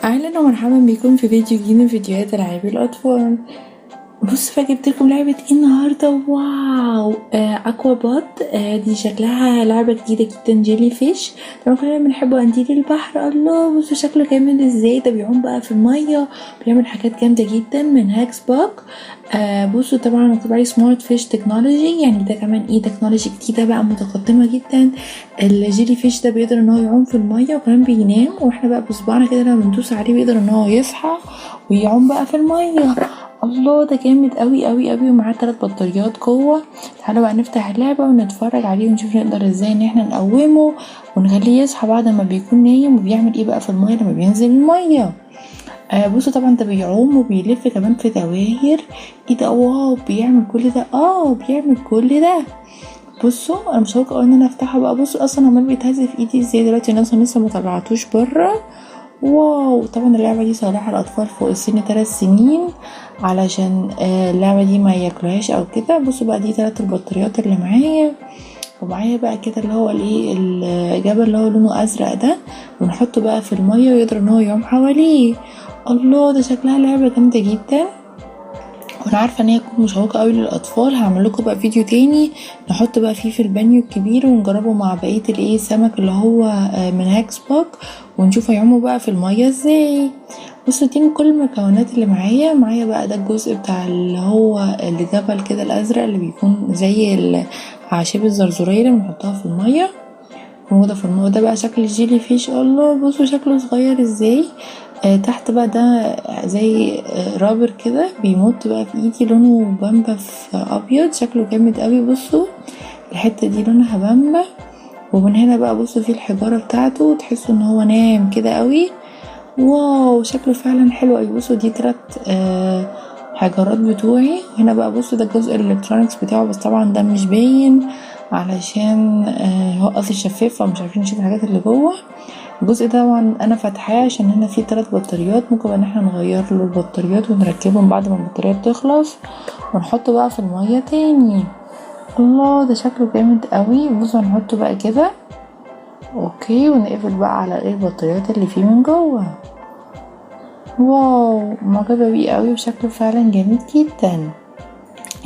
اهلا ومرحبا بكم في فيديو جديد من فيديوهات العاب الاطفال. بص بقى جبت لكم لعبه ايه النهارده. واو، اكوا بوت. دي شكلها لعبه جديده جدا، جيلي فيش. طبعا كلنا بنحب قنديل البحر. الله، بصوا شكله جامد ازاي. ده بيعوم بقى في الميه، بيعمل حاجات جامده جدا من هاكس بوك. بصوا طبعا مكتوب عليه سمارت فيش تكنولوجي، يعني ده كمان ايه، تكنولوجي جديده بقى متقدمه جدا. الجيلي فيش ده بيقدر ان هو يعوم في الميه وكمان بينام، واحنا بقى بصبعنا كده لما بندوس عليه بيقدر ان هو يصحى ويعوم بقى في الميه. الله، ده جامد قوي قوي قوي، ومعاه 3 بطاريات قوه. تعالوا بقى نفتح اللعبه ونتفرج عليه ونشوف نقدر ازاي ان احنا نقومه ونخليه يصحى بعد ما بيكون نايم، وبيعمل ايه بقى في الميه لما بينزل الميه. بصوا طبعا ده بيعوم وبيلف كمان في دواير. ايه ده، واو، بيعمل كل ده. بيعمل كل ده. بصوا انا مش هوقع ان انا افتحه بقى. بصوا اصلا عمال بيتهز في ايدي ازاي دلوقتي، انا اصلا لسه ما طلعتوش بره. واو، طبعا اللعبه دي صالحه للاطفال فوق السن 3 سنين، علشان اللعبه دي ما ياكلوهاش او كده. بصوا بقى دي 3 البطاريات اللي معايا، ومعايا بقى كده اللي هو الايه الجبل اللي هو لونه ازرق ده، ونحطه بقى في الميه ويقدر ان هو يعوم حواليه. الله، ده شكلها لعبه جامده جدا، وانا عارفه ان هي تكون مشوقه قوي للاطفال. هعمل لكم بقى فيديو تاني نحط بقى فيه في البانيو الكبير ونجربه مع بقيه الايه السمك اللي هو من هاكس بوك، ونشوف هيعوموا بقى في الميه ازاي. بصوا دي من كل المكونات اللي معايا بقى. ده الجزء بتاع اللي هو الجبل كده الازرق اللي بيكون زي الاعشاب الزرزوريه اللي بنحطها في الميه، موجودة في الموضوع ده بقى شكل الجيلي فيش. الله، بصوا شكله صغير ازاي. تحت بقى ده زي رابر كده بيمط بقى في ايدي، لونه بامبا في ابيض، شكله جامد قوي. بصوا الحتة دي لونها بامبا، ومن هنا بقى بصوا في الحجارة بتاعته، تحسوا ان هو ناعم كده قوي. واو، شكله فعلا حلو قوي. بصوا دي 3 حجرات بتوعي، وهنا بقى بصوا ده الجزء الالكترونيكس بتاعه، بس طبعا ده مش باين علشان هو قصدي شفاف فمش عارفين نشوف الحاجات اللي جوه. الجزء ده طبعا انا فاتحاه عشان هنا فيه 3 بطاريات، ممكن ان احنا نغير له البطاريات ونركبهم بعد ما البطاريات تخلص ونحطه بقى في المية تاني. الله، ده شكله جامد قوي. بصوا هنحطه بقى كده، اوكي، ونقفل بقى على ايه البطاريات اللي فيه من جوه. واو، معجبة بيه قوي وشكله فعلا جميل جدا.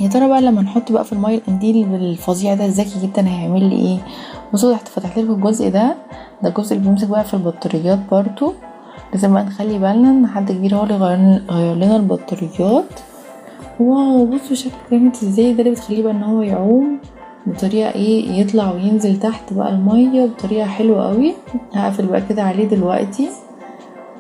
يا ترى بقى لما نحط بقى في الميه القنديل الفظيع ده الذكي جدا هيعمل لي ايه؟ بصوا تحت فتحت لكم الجزء ده الجزء اللي بيمسك بقى في البطاريات برضو. لازم بقى نخلي بالنا ان حد كبير هو اللي غير لنا البطاريات. واو، بصوا شكله جامد ازاي. ده اللي بتخليه بقى ان هو يعوم بطريقه ايه، يطلع وينزل تحت بقى الميه بطريقه حلوه قوي. هقفل بقى كده عليه دلوقتي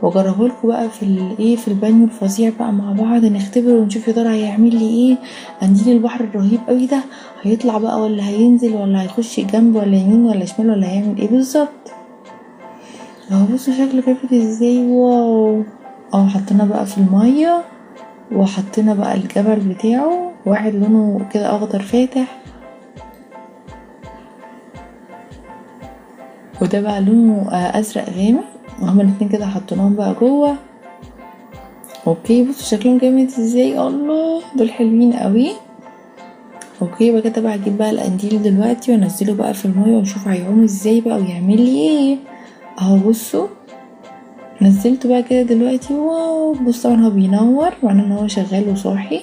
واجربهولكوا بقى في الايه في البانيو الفظيع بقى مع بعض، نختبر ونشوف يا ترى هيعمل لي ايه. قنديل البحر الرهيب قوي ده هيطلع بقى ولا هينزل ولا هيخش جنب ولا يمين ولا شمال ولا هيعمل ايه بالظبط. اهو بصوا شكله كيفت ازاي. واو، حطينا بقى في الميه، وحطينا بقى الجبل بتاعه، واحد لونه كده اخضر فاتح، وده بقى لونه ازرق غامق، وهما الاتنين كده حطيناهم بقى جوه. اوكي، بصوا شكلهم جامد ازاي. الله، دول حلوين قوي. اوكي بقى كده بقى هجيب بقى القنديل دلوقتي وانزله بقى في الميه ونشوف هيعوم ازاي بقى ويعمل لي ايه. اهو بصوا نزلته بقى كده دلوقتي. واو، بص طبعا هو بينور معناه ان هو شغال وصاحي.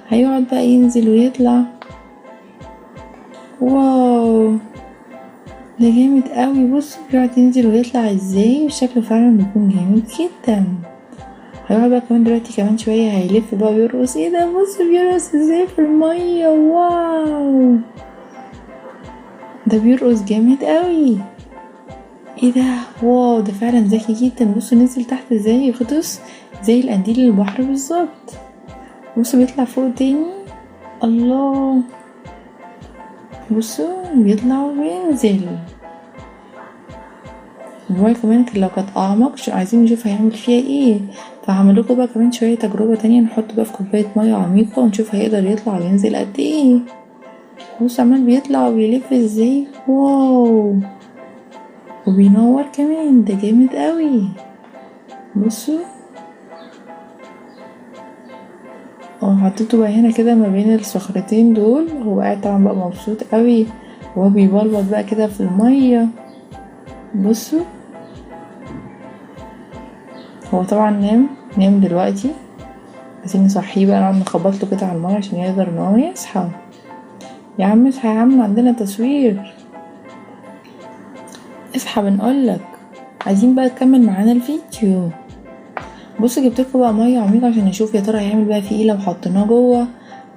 هيقعد بقى ينزل ويطلع. واو، ده جامد قوي. بص بيقعد ينزل ويطلع ازاي، شكله فعلا بيكون جامد جدا. هيقعد بقى كمان دلوقتي كمان شوية هيلف بقى ويرقص. ايه ده، بص بيرقص ازاي في المية. واو، ده بيرقص جامد قوي. ايه ده، واو، ده فعلا ذكي جدا. بصوا نزل تحت ازاي يغطس زي القنديل البحر بالظبط. بصوا بيطلع فوق تاني. الله، بصوا بيطلع وبينزل. الموبايل كمان لو كانت اعمق عايزين نشوف هيعمل فيها ايه، فهعمل لكم بقى كمان شويه تجربه تانية. نحط بقى في كوبايه ميه عميقه ونشوف هيقدر يطلع وينزل قد ايه. بص عمال بيطلع وبيلف ازاي. واو، وبينور كمان، ده جامد قوي. بصوا حطيته بقى هنا كده ما بين الصخرتين دول. هو قاعد طبعا بقى مبسوط قوي وهو بيبلبط بقى كده في الميه. بصوا هو طبعا نام دلوقتي، عايزين نصحيه بقى، نقعد نخبط له كده على الميه عشان يقدر ان هو يصحى. يا عم اصحى يا عم، عندنا تصوير، اصحى بنقولك. عايزين بقى تكمل معانا الفيديو. بصوا جبتلكوا بقى ميه عميقه عشان نشوف يا ترى هيعمل بقى فيه ايه لو حطيناه جوه.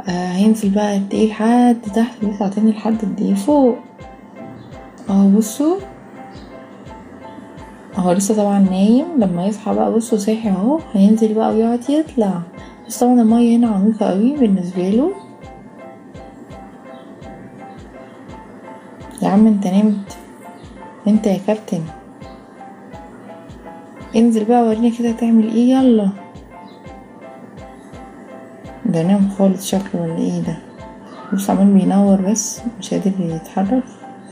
هينزل بقى قد ايه لحد تحت ويطلع تاني لحد قد ايه فوق. بصوا هو لسه طبعا نايم، لما يصحى بقى بصوا صاحي اهو، هينزل بقى ويقعد يطلع. بس طبعا الميه هنا عميقه قوي بالنسبه له. يا عم انت نمت انت يا كابتن، انزل بقى ورينا كده تعمل ايه، يلا. ده نام خالص شكله ولا ايه ده؟ بص عمال بينور بس مش قادر يتحرك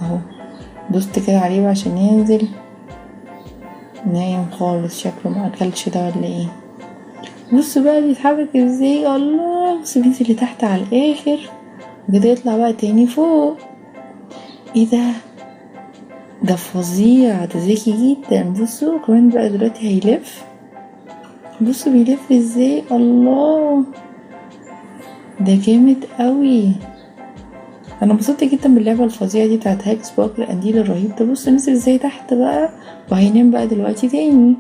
اهو. دوست كده عليه بقى عشان ينزل، نايم خالص شكله، ما اكلش ده ولا ايه. بص بقى بيتحرك ازاي، الله. بص بينزل لتحت على الاخر وكده يطلع بقى تاني فوق. ايه ده فظيع، ده ذكي جدا. بصوا كمان بقى دلوقتي هيلف، بصوا بيلف ازاي، الله ده جامد قوي. انا انبسطت جدا باللعبه الفظيعه دي بتاعت هاكس باك القنديل الرهيب ده. بص نزل ازاي تحت بقى، وهينام بقى دلوقتي تاني.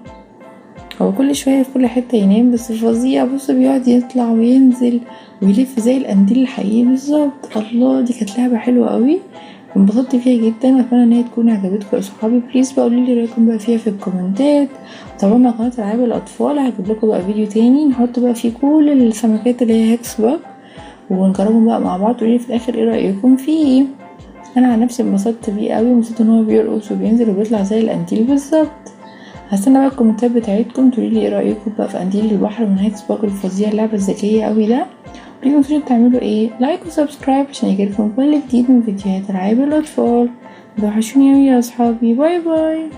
هو كل شويه في كل حته ينام، بس فظيع. بص بيقعد يطلع وينزل ويلف زي القنديل الحقيقي بالظبط. الله دي كانت لعبه حلوه قوي، انبسطت فيها جدا، واتمنى ان هي تكون عجبتكم يا صحابي. بليز بقى قولولي رايكم بقى فيها في الكومنتات. طبعا قناه العاب الاطفال هجيب لكم بقى فيديو تاني نحط بقى فيه كل السمكات اللي هي هاكس باك ونجربهم بقى مع بعض، تقولي في الاخر ايه رايكم فيه. انا عن نفسي انبسطت بيه قوي، انبسطت ان هو بيرقص وبينزل وبيطلع زي القنديل بالظبط. هستنى بقى الكومنتات بتاعتكم تقولي ايه رايكم بقى في قنديل البحر من هاكس باك الفظيع، اللعبه الذكيه قوي ده. متنسوش تعملوا ايه، لايك وسبسكرايب عشان يجيلكم كل جديد من فيديوهات العاب الاطفال. توحشوني اوي يا اصحابي، باي باي.